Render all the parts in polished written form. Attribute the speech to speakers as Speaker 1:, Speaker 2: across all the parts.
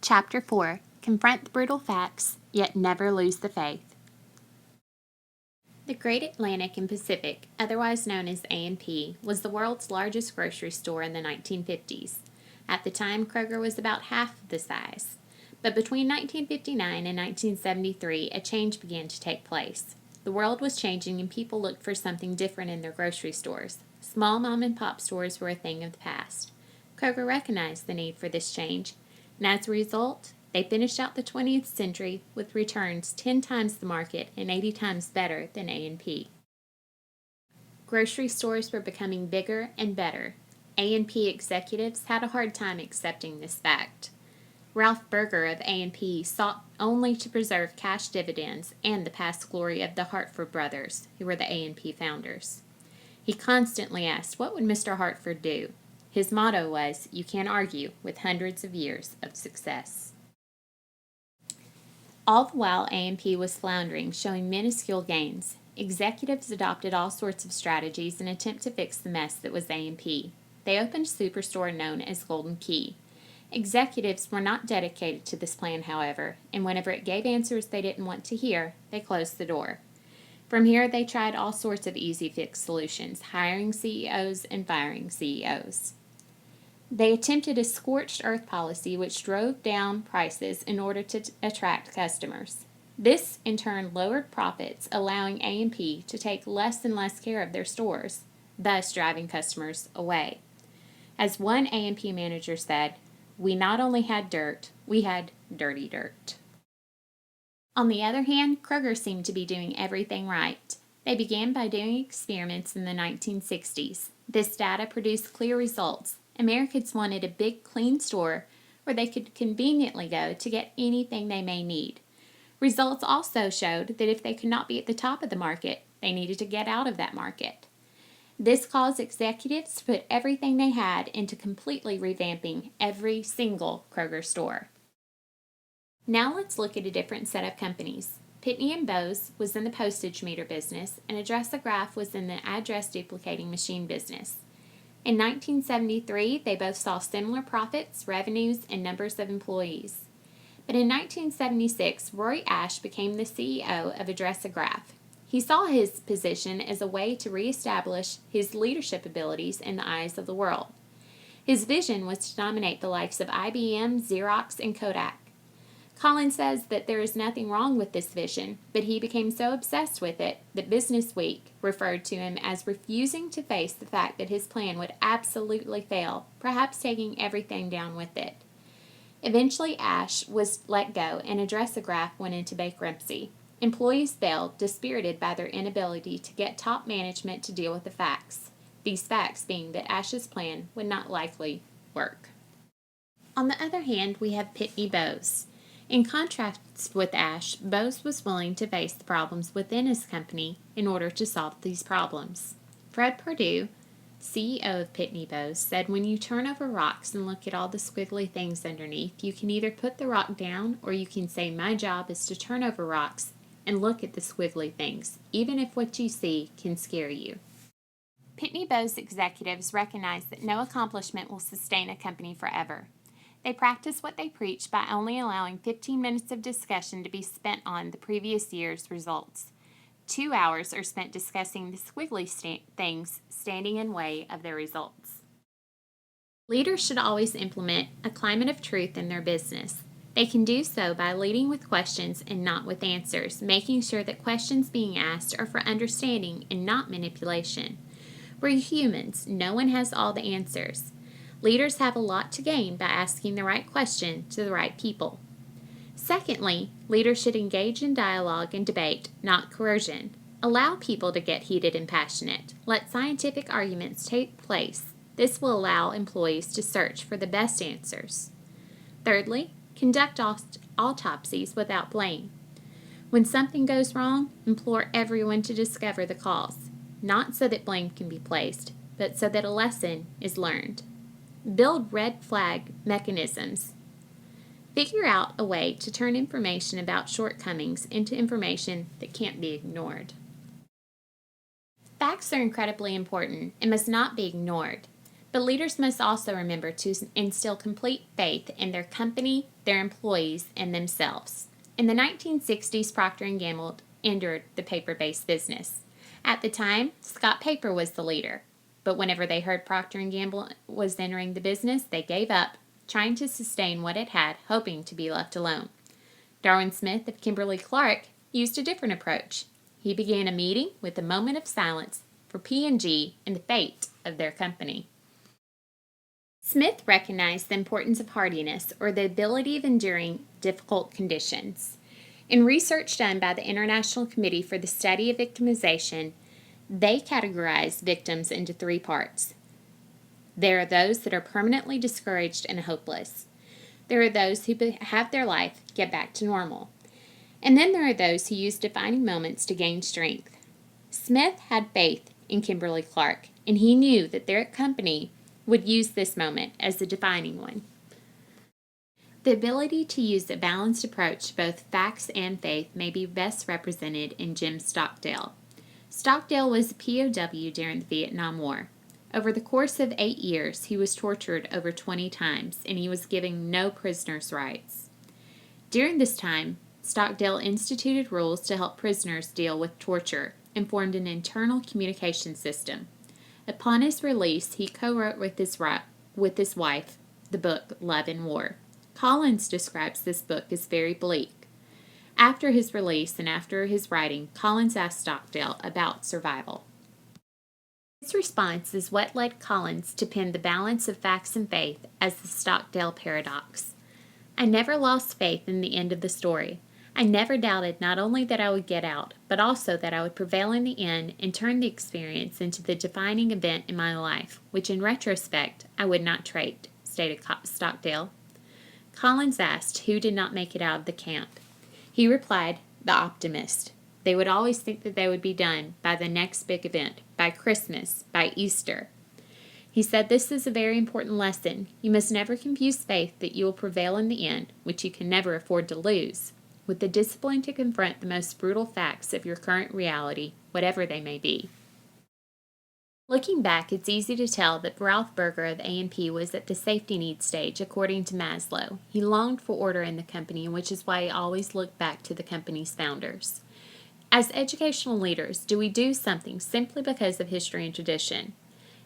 Speaker 1: Chapter 4. Confront the brutal facts, yet never lose the faith. The Great Atlantic and Pacific, otherwise known as A&P, was the world's largest grocery store in the 1950s. At the time, Kroger was about half the size. But between 1959 and 1973, a change began to take place. The world was changing and people looked for something different in their grocery stores. Small mom-and-pop stores were a thing of the past. Kroger recognized the need for this change, and as a result, they finished out the 20th century with returns 10 times the market and 80 times better than A&P. Grocery stores were becoming bigger and better. A&P executives had a hard time accepting this fact. Ralph Berger of A&P sought only to preserve cash dividends and the past glory of the Hartford brothers, who were the A&P founders. He constantly asked, what would Mr. Hartford do? His motto was, you can't argue with hundreds of years of success. All the while A&P was floundering, showing minuscule gains, executives adopted all sorts of strategies in an attempt to fix the mess that was A&P. They opened a superstore known as Golden Key. Executives were not dedicated to this plan, however, and whenever it gave answers they didn't want to hear, they closed the door. From here, they tried all sorts of easy fix solutions, hiring CEOs and firing CEOs. They attempted a scorched earth policy which drove down prices in order to attract customers. This, in turn, lowered profits, allowing A&P to take less and less care of their stores, thus driving customers away. As one A&P manager said, we not only had dirt, we had dirty dirt. On the other hand, Kroger seemed to be doing everything right. They began by doing experiments in the 1960s. This data produced clear results. Americans wanted a big, clean store where they could conveniently go to get anything they may need. Results also showed that if they could not be at the top of the market, they needed to get out of that market. This caused executives to put everything they had into completely revamping every single Kroger store. Now let's look at a different set of companies. Pitney & Bowes was in the postage meter business, and Addressograph was in the address duplicating machine business. In 1973, they both saw similar profits, revenues, and numbers of employees. But in 1976, Roy Ashe became the CEO of Addressograph. He saw his position as a way to reestablish his leadership abilities in the eyes of the world. His vision was to dominate the likes of IBM, Xerox, and Kodak. Collins says that there is nothing wrong with this vision, but he became so obsessed with it that Business Week referred to him as refusing to face the fact that his plan would absolutely fail, perhaps taking everything down with it. Eventually, Ashe was let go and Addressograph went into bankruptcy. Employees bailed, dispirited by their inability to get top management to deal with the facts. These facts being that Ashe's plan would not likely work. On the other hand, we have Pitney Bowes. In contrast with Ashe, Bowes was willing to face the problems within his company in order to solve these problems. Fred Perdue, CEO of Pitney Bowes, said when you turn over rocks and look at all the squiggly things underneath, you can either put the rock down or you can say my job is to turn over rocks and look at the squiggly things, even if what you see can scare you. Pitney Bowes executives recognize that no accomplishment will sustain a company forever. They practice what they preach by only allowing 15 minutes of discussion to be spent on the previous year's results. 2 hours are spent discussing the squiggly things standing in way of their results. Leaders should always implement a climate of truth in their business. They can do so by leading with questions and not with answers, making sure that questions being asked are for understanding and not manipulation. We're humans. No one has all the answers. Leaders have a lot to gain by asking the right question to the right people. Secondly, leaders should engage in dialogue and debate, not coercion. Allow people to get heated and passionate. Let scientific arguments take place. This will allow employees to search for the best answers. Thirdly, conduct autopsies without blame. When something goes wrong, implore everyone to discover the cause, not so that blame can be placed, but so that a lesson is learned. Build red flag mechanisms. Figure out a way to turn information about shortcomings into information that can't be ignored. Facts are incredibly important and must not be ignored. But leaders must also remember to instill complete faith in their company, their employees, and themselves. In the 1960s, Procter & Gamble entered the paper-based business. At the time, Scott Paper was the leader. But whenever they heard Procter & Gamble was entering the business, they gave up, trying to sustain what it had, hoping to be left alone. Darwin Smith of Kimberly-Clark used a different approach. He began a meeting with a moment of silence for P&G and the fate of their company. Smith recognized the importance of hardiness, or the ability of enduring difficult conditions. In research done by the International Committee for the Study of Victimization, they categorized victims into 3 parts. There are those that are permanently discouraged and hopeless. There are those who have their life get back to normal. And then there are those who use defining moments to gain strength. Smith had faith in Kimberly-Clark, and he knew that their company would use this moment as the defining one. The ability to use a balanced approach to both facts and faith may be best represented in Jim Stockdale. Stockdale was a POW during the Vietnam War. Over the course of 8 years, he was tortured over 20 times, and he was given no prisoners' rights. During this time, Stockdale instituted rules to help prisoners deal with torture and formed an internal communication system. Upon his release, he co-wrote with his wife the book Love and War. Collins describes this book as very bleak. After his release and after his writing, Collins asked Stockdale about survival. His response is what led Collins to pen The Balance of Facts and Faith as the Stockdale Paradox. I never lost faith in the end of the story. I never doubted not only that I would get out, but also that I would prevail in the end and turn the experience into the defining event in my life, which in retrospect I would not trade, stated Stockdale. Collins asked who did not make it out of the camp. He replied, the optimist. They would always think that they would be done by the next big event, by Christmas, by Easter. He said this is a very important lesson. You must never confuse faith that you will prevail in the end, which you can never afford to lose, with the discipline to confront the most brutal facts of your current reality, whatever they may be. Looking back, it's easy to tell that Ralph Berger of A&P was at the safety need stage, according to Maslow. He longed for order in the company, which is why he always looked back to the company's founders. As educational leaders, do we do something simply because of history and tradition?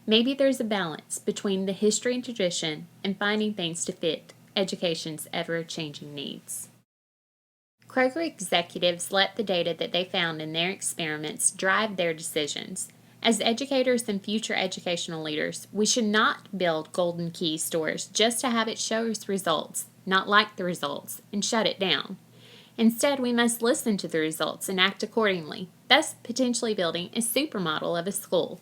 Speaker 1: Maybe there's a balance between the history and tradition and finding things to fit education's ever-changing needs. Kroger executives let the data that they found in their experiments drive their decisions. As educators and future educational leaders, we should not build golden key stores just to have it show us results, not like the results, and shut it down. Instead, we must listen to the results and act accordingly, thus potentially building a supermodel of a school.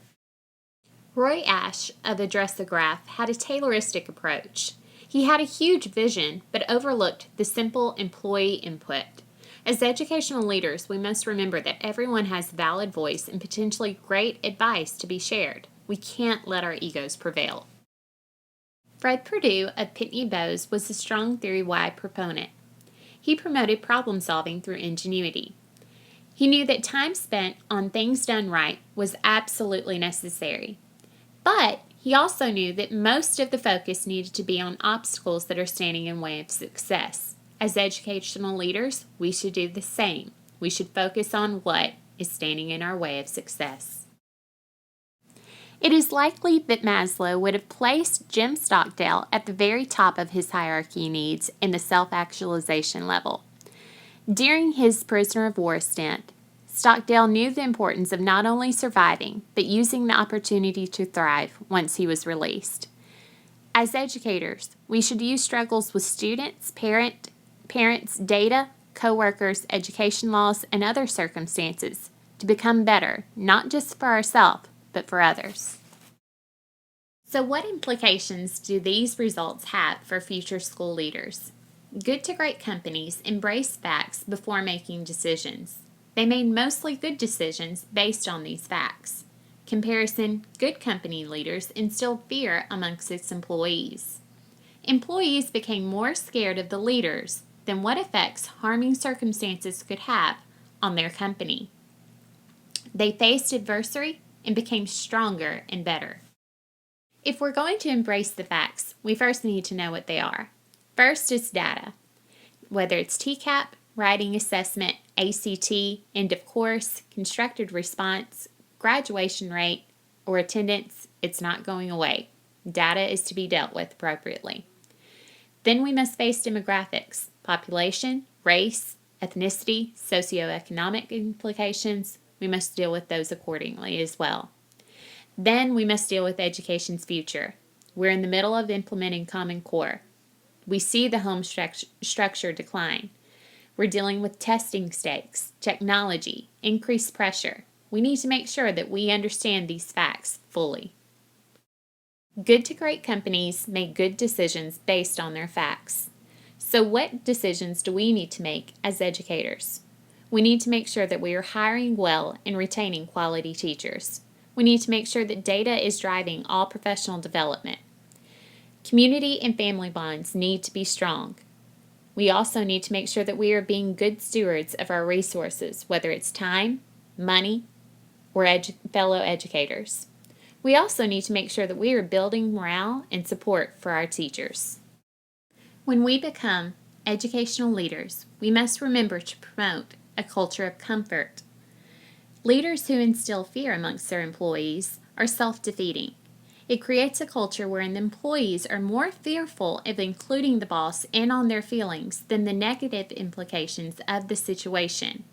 Speaker 1: Roy Ash of Addressograph had a Tayloristic approach. He had a huge vision, but overlooked the simple employee input. As educational leaders, we must remember that everyone has valid voice and potentially great advice to be shared. We can't let our egos prevail. Fred Perdue of Pitney Bowes was a strong theory Y proponent. He promoted problem solving through ingenuity. He knew that time spent on things done right was absolutely necessary. But he also knew that most of the focus needed to be on obstacles that are standing in the way of success. As educational leaders, we should do the same. We should focus on what is standing in our way of success. It is likely that Maslow would have placed Jim Stockdale at the very top of his hierarchy needs in the self-actualization level. During his prisoner of war stint, Stockdale knew the importance of not only surviving, but using the opportunity to thrive once he was released. As educators, we should use struggles with students, parents, data, co-workers, education laws, and other circumstances to become better, not just for ourselves, but for others. So what implications do these results have for future school leaders? Good to great companies embrace facts before making decisions. They made mostly good decisions based on these facts. Comparison, good company leaders instilled fear amongst its employees. Employees became more scared of the leaders than what effects harming circumstances could have on their company. They faced adversity and became stronger and better. If we're going to embrace the facts, we first need to know what they are. First is data. Whether it's TCAP, writing assessment, ACT, end of course, constructed response, graduation rate, or attendance, it's not going away. Data is to be dealt with appropriately. Then we must face demographics, population, race, ethnicity, socioeconomic implications. We must deal with those accordingly as well. Then we must deal with education's future. We're in the middle of implementing Common Core. We see the home structure decline. We're dealing with testing stakes, technology, increased pressure. We need to make sure that we understand these facts fully. Good to great companies make good decisions based on their facts. So what decisions do we need to make as educators? We need to make sure that we are hiring well and retaining quality teachers. We need to make sure that data is driving all professional development. Community and family bonds need to be strong. We also need to make sure that we are being good stewards of our resources, whether it's time, money, or fellow educators. We also need to make sure that we are building morale and support for our teachers. When we become educational leaders, we must remember to promote a culture of comfort. Leaders who instill fear amongst their employees are self-defeating. It creates a culture wherein the employees are more fearful of including the boss in on their feelings than the negative implications of the situation.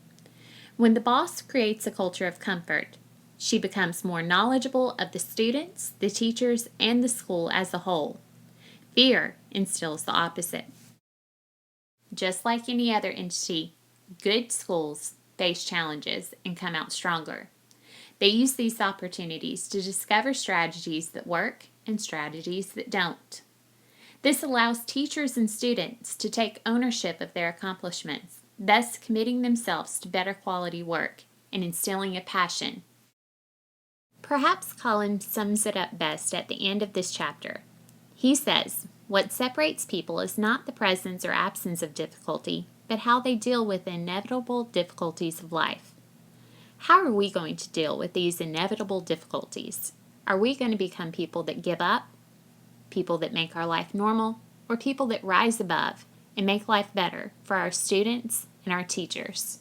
Speaker 1: When the boss creates a culture of comfort, she becomes more knowledgeable of the students, the teachers, and the school as a whole. Fear instills the opposite. Just like any other entity, good schools face challenges and come out stronger. They use these opportunities to discover strategies that work and strategies that don't. This allows teachers and students to take ownership of their accomplishments, thus committing themselves to better quality work and instilling a passion. Perhaps Colin sums it up best at the end of this chapter. He says, "What separates people is not the presence or absence of difficulty, but how they deal with the inevitable difficulties of life." How are we going to deal with these inevitable difficulties? Are we going to become people that give up, people that make our life normal, or people that rise above and make life better for our students and our teachers?